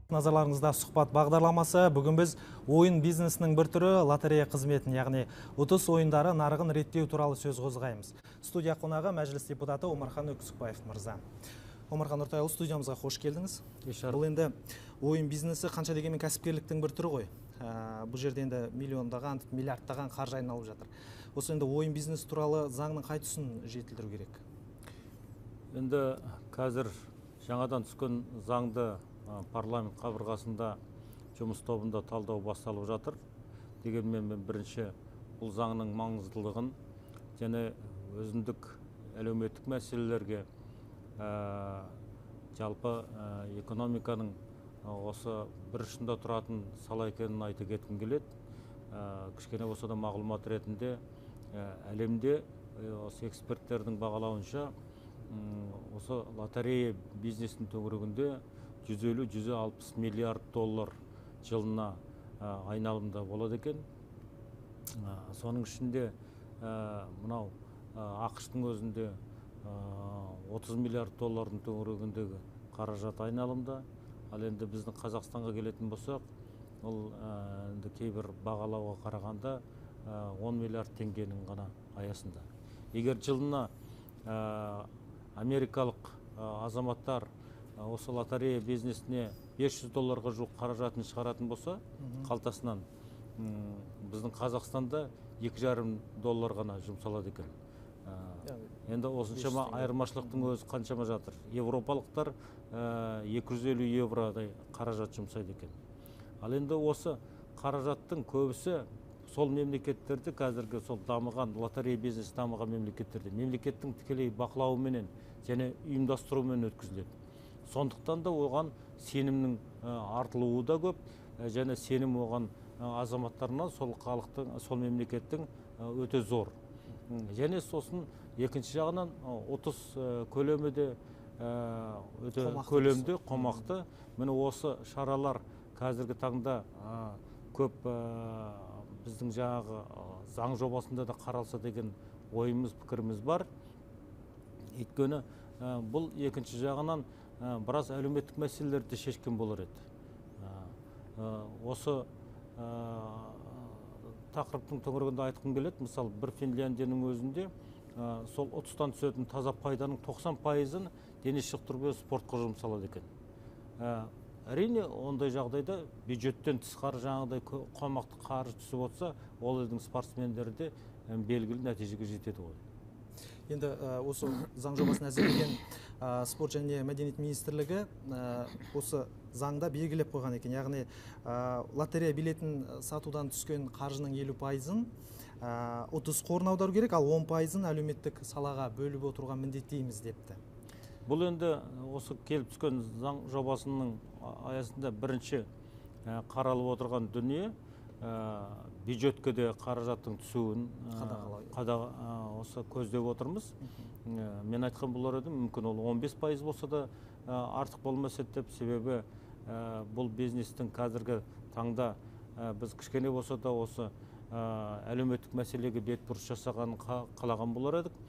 Назарларыңызда сұхбат бағдарламасы. Бүгін біз ойын бизнесінің бір түрі лотерея қызметін, яғни ұтыс ойындары нарығын реттеу туралы сөз қозғаймыз. Студия қонағы мәжіліс депутаты Омархан Өксікбаев мырза. Омархан Нұртайұлы, студиямызға қош келдіңіз. Бұл енді ойын бизнесі қанша дегенмен кәсіпкерліктің бір түрі ғой. Бұл жерде енді миллиондаған, миллиардтаған қаржы айналып жатыр. Осы енді ойын бизнесі туралы заңның қай тұсын жетілдіру керек? Енді қазір жаңадан түскен заңды парламент қабырғасында жұмыс тобында талдау басталып жатыр. Дегенмен мен бірінші бұл заңның маңыздылығын және өзіндік әлеуметтік мәселелерге, жалпы экономиканың осы бір ұшында тұратын сала екенін айта кеткім келеді. Кішкене болса да мағлұмат ретінде әлемде осы эксперттердің бағалауынша осы лотерея бизнесінің төңірегінде 150-160 миллиард доллар жылына айналымда болады екен. Соның ішінде мынау ақш-тың өзінде 30 миллиард доллардың төңірегіндегі қаражат айналымда. Ал енді біздің Қазақстанға келетін болсақ, ол кейбір бағалауға қарағанда 10 миллиард теңгенің ғана аясында. Егер жылына америкалық азаматтар осы лотерея бизнесіне 500 долларға жуық қаражатын шығаратын болса, қалтасынан біздің Қазақстанда 2,5 доллар ғана жұмсалады екен. Енді осыншама айырмашылықтың өзі қаншама жатыр. Европалықтар 250 евродай қаражат жұмсайды екен. Ал енді осы қаражаттың көбісі сол мемлекеттерді, қазіргі сол дамыған лотерея бизнесі дамыған мемлекеттерде мемлекеттің тікелей бақылауыменен және ұйымдастыруымен өткізіледі. Сондықтан да оған сенімнің артылуы да көп, және сенім оған азаматтарынан сол халықтың, сол мемлекеттің өте зор. Және сосын екінші жағынан ұтыс көлемі де өте көлемді, қомақты. Міне осы шаралар қазіргі таңда көп біздің жаңағы заң жобасында да қаралса деген ойымыз, пікіріміз бар. Өйткені бұл екінші жағынан біраз әлеуметтік мәселелерді шешкен болар еді. Осы тақырыптың төңірегінде айтқым келеді. Мысалы, бір Финляндияның өзінде сол ұтыстан түсетін таза пайданың 90%-ын дене шынықтыру спортқа жұмсалады екен. Әрине, ондай жағдайда бюджеттен тысқары жаңағыдай қомақты қаржы түсіп отырса, ол елдің спортсмендері де белгілі нәтижеге жетеді ғой. Енді осы заң жобасын әзірлеген спорт және мәдениет министрлігі осы заңда белгілеп қойған екен. Яғни лотерея билетін сатудан түскен қаржының 50%-ын ұтыс қорына аудару керек, ал 10%-ын әлеуметтік салаға бөліп отыруға міндеттейміз депті. Бұл енді осы келіп түскен заң жобасының аясында бірінші қаралып отырған дүние бюджетке де қаражаттың түсуін осы көздеп отырмыз. Мен айтқан болар едім, мүмкін ол 15% болса да артық болмас еді деп, себебі бұл бизнестің қазіргі таңда біз кішкене болса да осы әлеуметтік мәселеге бетбұрыс жасағанын қалаған болар едік.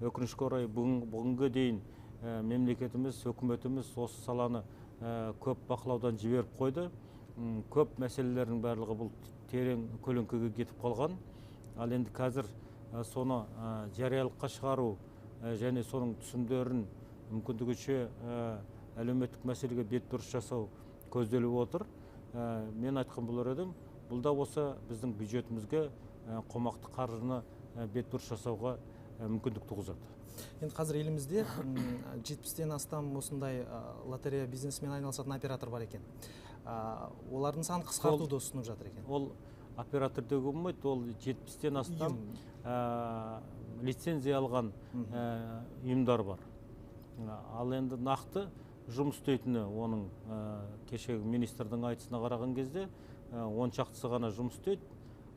Өкінішке орай бүгінге дейін мемлекетіміз, өкіметіміз осы саланы көп бақылаудан жіберіп қойды. Көп мәселелердің барлығы бұл терең көлеңкеге кетіп қалған. Ал енді қазір соны жариялыққа шығару және соның түсімдерін мүмкіндігінше әлеуметтік мәселеге бетбұрыс жасау көзделіп отыр. Мен айтқан болар едім, бұл да осы біздің бюджетімізге қомақты қаржыны бетбұрыс жасауға мүмкіндік туғызады. Енді қазір елімізде 70-тен астам осындай лотерея бизнесімен айналысатын оператор бар екен. Олардың санын қысқартуды ұсынып жатыр екен. Ол оператор деуге болмайды, ол 70-тен астам лицензия алған ұйымдар бар. Ал енді нақты жұмыс істейтіні, оның кешегі министрдің айтысына қараған кезде 10 шақтысы ғана жұмыс істейді.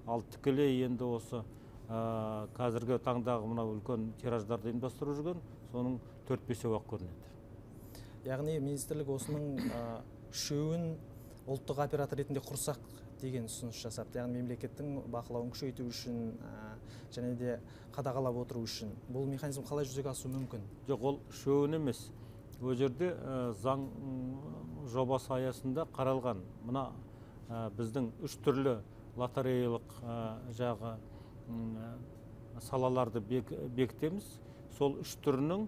Ал тікелей енді осы қазіргі таңдағы мынау үлкен тираждарды ұйымдастырып жүрген, соның 4-5-ақ көрінеді. Яғни министрлік осының үшеуін ұлттық оператор ретінде құрсақ деген ұсыныс жасапты. Яғни мемлекеттің бақылауын күшейту үшін және де қадағалап отыру үшін. Бұл механизм қалай жүзеге асуы мүмкін? Жоқ, ол үшеуін емес. Ол жерде заң жобасы аясында қаралған мына біздің 3 түрлі лотереялық жағы салаларды бекітеміз. Сол 3 түрінің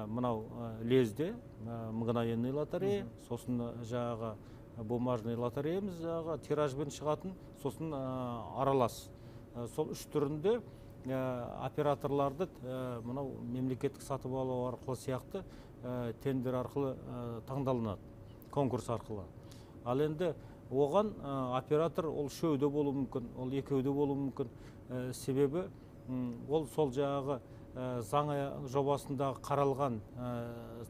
мынау лезде мгновенный лотерея, сосын жағы бумажный лотереямыз, жағы тиражбен шығатын, сосын аралас. Сол 3 түрінде операторларды мынау мемлекеттік сатып алу арқылы сияқты тендер арқылы таңдалынады, конкурс арқылы. Ал енді оған оператор ол үшеуде болуы мүмкін, ол екеуде болуы мүмкін. Себебі ол сол жағы заң жобасындағы қаралған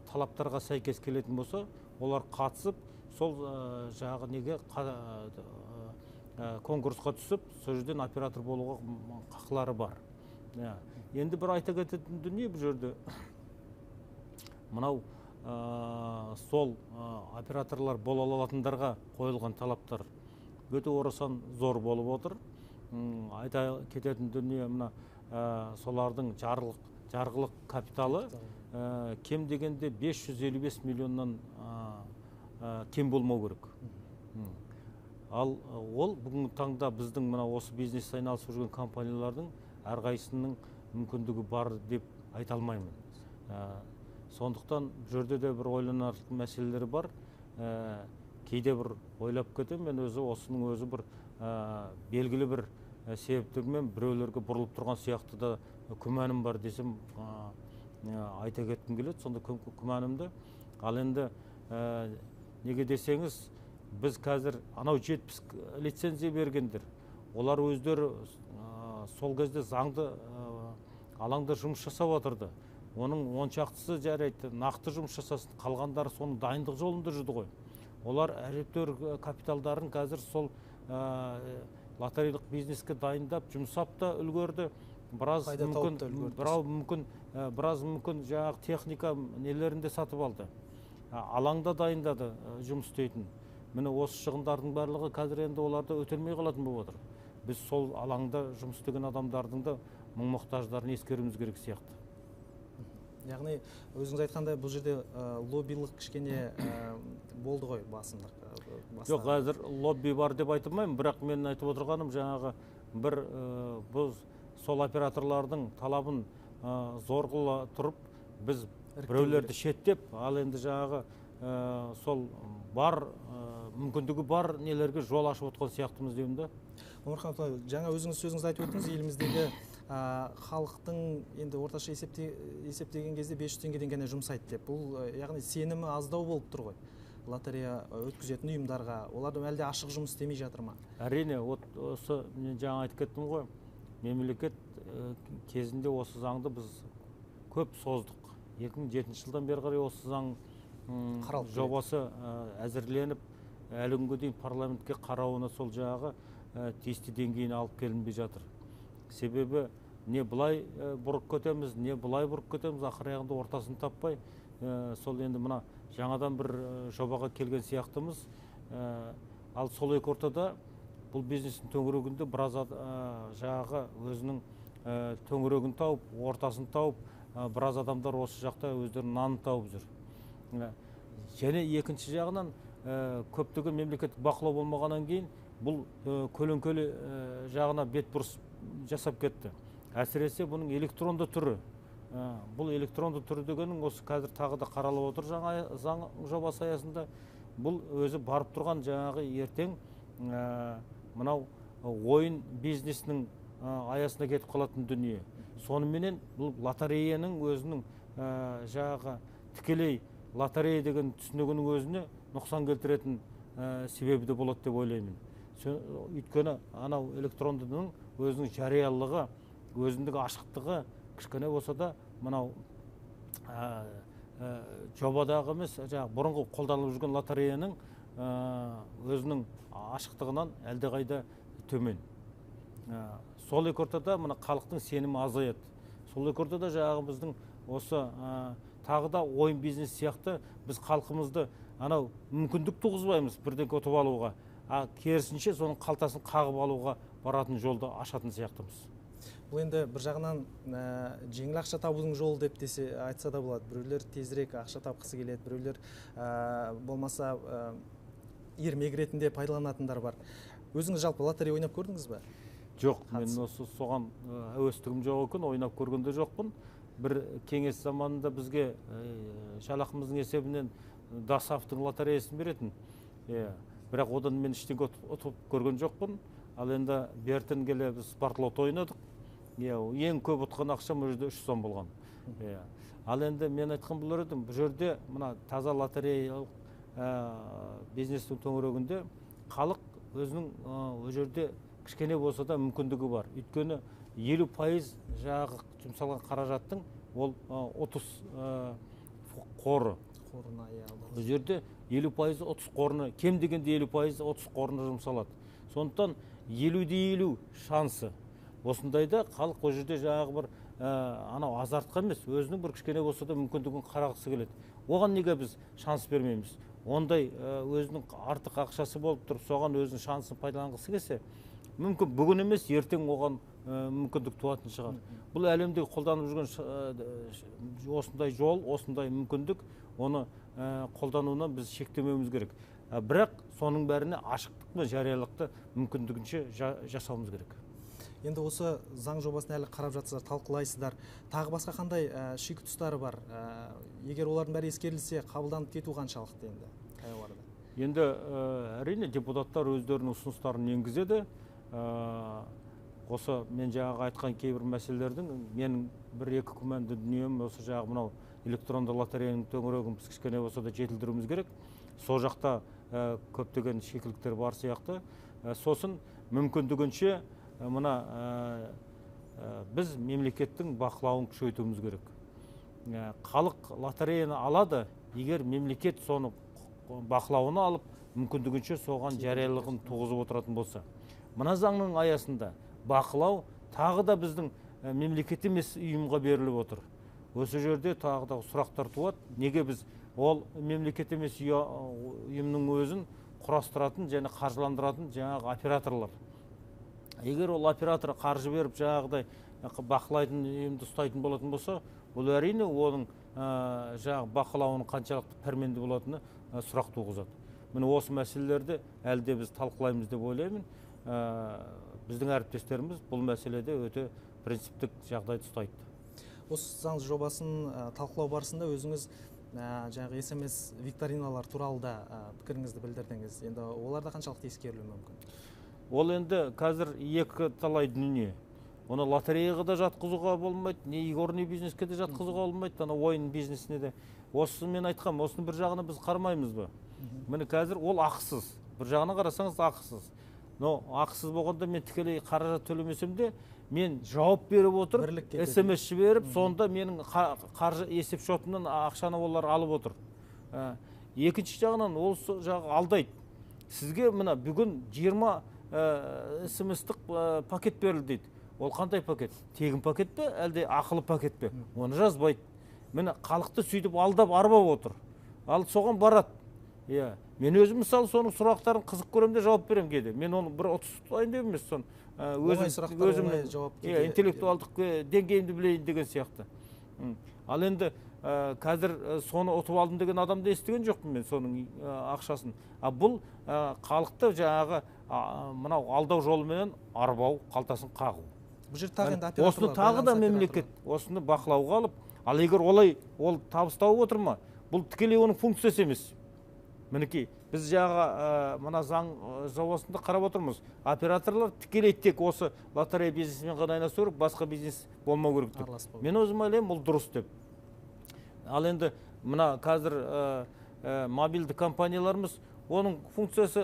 талаптарға сәйкес келетін болса, олар қатысып, сол жағы неге конкурсқа түсіп, сол жерден оператор болуға қақылары бар. Енді бір айта кететін дүние бұл жерде, мынау сол операторлар бола алатындарға қойылған талаптар өте орасан зор болып отыр. Айта кететін дүние, мына солардың жарғылық капиталы кем дегенде 555 миллионнан кем болмау керек. Ал ол бүгінгі таңда біздің мына осы бизнес айналысып жүрген компаниялардың әрқайсының мүмкіндігі бар деп айта алмаймын. Сондықтан жерде де бір ойланарлық мәселелері бар. Кейде бір ойлап кетем, мен өзі осының өзі бір белгілі бір себептермен біреулерге бұрылып тұрған сияқты да күмәнім бар десем айта кеткім келеді. Сонда күмәнімді. Ал енді неге десеңіз, біз қазір анау 70 лицензия бергендер, олар өздері сол кезде заңды алаңда жұмыс жасап отырды. Оның 10 шақтысы жарайды, нақты жұмыс жасасын, қалғандары соның дайындық жолында жүрді ғой. Олар әжептәуір капиталдарын қазір сол лотерейлік бизнеске дайындап, жұмсап та үлгерді. Біраз мүмкін жаңағы техника нелерінде сатып алды. Алаңда дайындады жұмыс істейтін. Міне осы шығындардың барлығы қазір енді оларды өтелмей қалатын болып отыр. Біз сол алаңда жұмыс істеген адамдардың да мұң-мұқтаждарын ескеруіміз керек сияқты. Яғни өзіңіз айтқандай бұл жерде лоббилық кішкене болды ғой басымдық. Жоқ, қазір лобби бар деп айтылмаймын, бірақ мен айтып отырғаным жаңағы бір сол операторлардың талабын зорғыла тұрып, біз біреулерді шеттеп, ал енді жаңағы сол бар мүмкіндігі бар нелерге жол ашып отқан сияқтымыз деймін да. Омархан, жаңа өзіңіз сөзіңізді айтып өттіңіз, еліміздегі халықтың енді орташа есептеген кезде 500 теңгеден ғана жұмсайды деп. Бұл яғни сенімі аздау болып тұр ғой. Лотерея өткізетін ұйымдарға, олардың әлде ашық жұмыс істемей жатыр ма? Әрине, осы мен жаңа айтып кеттім ғой. Мемлекет кезінде осы заңды біз көп создық. 2007 жылдан бері қарай осы заң жобасы әзірленіп, әлі күнге дейін парламентке қарауына сол жағы тиісті деңгейіне алып келінбей жатыр. Себебі не былай бұрып кетеміз, не былай бұрып кетеміз, ақыр аяғында ортасын таппай, сол енді мына жаңадан бір жобаға келген сияқтымыз. Ал сол екі ортада бұл бизнестің төңірегінде біраз жағы өзінің төңірегін тауып, ортасын тауып, біраз адамдар осы жақта өздерінің нанын тауып жүр. Және екінші жағынан көптеген мемлекеттік бақылау болмағаннан кейін бұл көлеңкелі жағына бетбұрыс жасап кетті. Әсіресе бұның электронды түрі. Бұл электронды түрі дегенің осы қазір тағы да қаралып отыр жаңа заң жобасы аясында. Бұл өзі барып тұрған жаңағы ертең мынау ойын бизнесінің аясына кетіп қалатын дүние. Соныменен бұл лотереяның өзінің жаңағы тікелей лотерея деген түсінігінің өзіне нұқсан келтіретін себебі де болады деп ойлаймын. Өйткені анау электрондының өзінің жариялығы, өзіндегі ашықтығы кішкене болса да мынау жобадағы емес, бұрынғы қолданылып жүрген лотереяның өзінің ашықтығынан әлдеқайда төмен. Сол екі ортада мына халықтың сенімі азаяды. Сол екі ортада жаңағы біздің осы тағы да ойын бизнес сияқты біз халқымызды анау мүмкіндік туғызбаймыз бірден ұтып алуға, керісінше соның қалтасын қағып алуға баратын жолды ашатын сияқтымыз. Бұл енді бір жағынан жеңіл ақша табудың жолы деп десе айтса да болады. Біреулер тезірек ақша тапқысы келеді, біреулер болмаса ермек ретінде пайдаланатындар бар. Өзіңіз жалпы лотерея ойнап көрдіңіз бе? Жоқ, мен осы соған әуестігім жоқ екен, ойнап көргенде жоқпын. Бір кеңес заманында бізге жалақымыздың есебінен Дасафтың лотереясын беретін. Бірақ одан мен ештеңе ұтып көрген жоқпын. Ал енді бертін келе біз спортлот ойнадық. Ең көп ұтқан ақшам ол жерде 3 сом болған. Ал енді мен айтқан болар едім, бұл жерде мына таза лотереялық бизнестің төңірегінде халық өзінің ол жерде кішкене болса да мүмкіндігі бар. Өйткені 50% жағы жұмсалған қаражаттың ол 30 қоры. Бұл жерде 50% 30 қорына, кем дегенде 50% 30 қорына жұмсалады. Сондықтан 50-50 шансы. Осындайда халық ол жерде жағы бір анау азартқа емес, өзінің бір кішкене болса да мүмкіндігін қарағысы келеді. Оған неге біз шанс бермейміз? Ондай өзінің артық ақшасы болып тұр, соған өзінің шансын пайдаланғысы келсе, мүмкін бүгін емес, ертең оған мүмкіндік туатын шығар. Бұл әлемде қолданып жүрген осындай жол, осындай мүмкіндік, оны қолдануынан біз шектемеуіміз керек. Бірақ соның бәріне ашықтық пен жариялықты мүмкіндігінше жасауымыз керек. Енді осы заң жобасын әлі қарап жатсыздар, талқылайсыздар. Тағы басқа қандай шикі тұстары бар? Егер олардың бәрі ескерілсе, қабылданып кету қаншалықты енді? Енді әрине депутаттар өздерінің ұсыныстарын енгізеді. Осы мен жаңағы айтқан кейбір мәселелердің менің бір-екі күмәнді дүнием осы жағы мынау электронды лотереяның төңірегін біз кішкене болса да жетілдіруіміз керек. Сол жақта көптеген шикіліктер бар сияқты. Сосын мүмкіндігінше мына біз мемлекеттің бақылауын күшейтуіміз керек. Халық лотереяны алады, егер мемлекет соны бақылауына алып, мүмкіндігінше соған жариялығын туғызып отыратын болса. Мына заңның аясында бақылау тағы да біздің мемлекет емес ұйымға беріліп отыр. Осы жерде тағы да сұрақтар туады. Неге біз ол мемлекет емес ұйымның өзін құрастыратын және қаржыландыратын жаңағы операторлар. Егер ол оператор қаржы беріп жаңағыдай бақылайтын ұйымды ұстайтын болатын болса, бұл әрине оның жаңағы бақылауының қаншалықты пәрменді болатыны сұрақ туғызады. Міне осы мәселелерді әлі де біз талқылаймыз деп ойлаймын. Біздің әріптестеріміз бұл мәселеде өте принциптік жағдайды ұстайды. Осы заң жобасын талқылау барысында өзіңіз жаңағы SMS викториналар туралы да пікіріңізді білдірдіңіз. Енді оларда қаншалықты ескерілуі мүмкін? Ол енді қазір екі талай дүние. Оны лотереяға да жатқызуға болмайды, не игорный бизнеске де жатқызуға болмайды, ана ойын бизнесіне де. Осы мен айтқам, осының бір жағына біз қармаймыз ба? Міне қазір ол ақысыз. Бір жағына қарасаңыз ақысыз. Но ақысыз болғанда мен тікелей қаражат төлемесем де, мен жауап беріп отырып, SMS жіберіп, сонда менің қаржы есеп шотымнан ақшаны олар алып отыр. Екінші жағынан ол жағы алдайды. Сізге мына бүгін 20 SMS-тік пакет берілді дейді. Ол қандай пакет? Тегін пакет пе, әлде ақылы пакет пе? Оны жазбайды. Мені халықты сөйтіп алдап арбап отыр. Ал соған барады. Мен өзім мысалы соның сұрақтарын қызық көремде жауап берем кейде. Мен оны бір 30 тұтайын деп емес, соны өзімнің интеллектуалдық деңгейімді білейін деген сияқты. Ал енді қазір соны ұтып алдым деген адамды естіген жоқпын мен соның ақшасын. Бұл халықты жаңағы мынау алдау жолымен арбау, қалтасын қағу. Осыны тағы да мемлекет осыны бақылауға алып, ал егер олай ол табыс тауып отыр ма, бұл тікелей оның функциясы емес. Мінекей, біз жаңағы мына заң жобасында қарап отырмыз. Операторлар тікелей тек осы лотерея бизнесімен ғана айналысу керек, басқа бизнес болмау керек деп. Мен өзім ойлаймын, бұл дұрыс деп. Ал енді мына қазір мобильді компанияларымыз, оның функциясы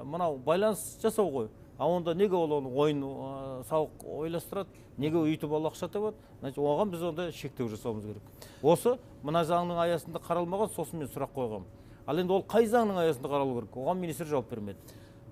мынау байланыс жасау ғой. Онда неге ол ойын сауық ойластырады, неге өйтіп ол ақша табады? Оған біз онда шектеу жасауымыз керек. Осы мына заңның аясында қаралмаған, сосын мен сұрақ қойғам. Ал енді ол қай заңның аясында қаралу керек? Оған министр жауап бермеді.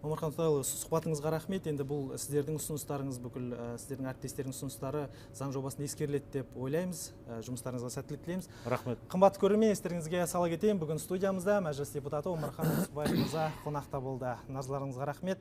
Омархан Тұтайұлы, сұхбатыңызға рахмет. Енді бұл сіздердің ұсыныстарыңыз, бүкіл сіздердің әріптестердің ұсыныстары заң жобасында ескеріледі деп ойлаймыз. Жұмыстарыңызға сәттілік тілейміз. Рахмет. Қымбатты көрермен, естеріңізге сала кетейін. Бүгін студиямызда мәжіліс депутаты Омархан Өксікбаев мырза қонақта болды. Назарларыңызға рахмет.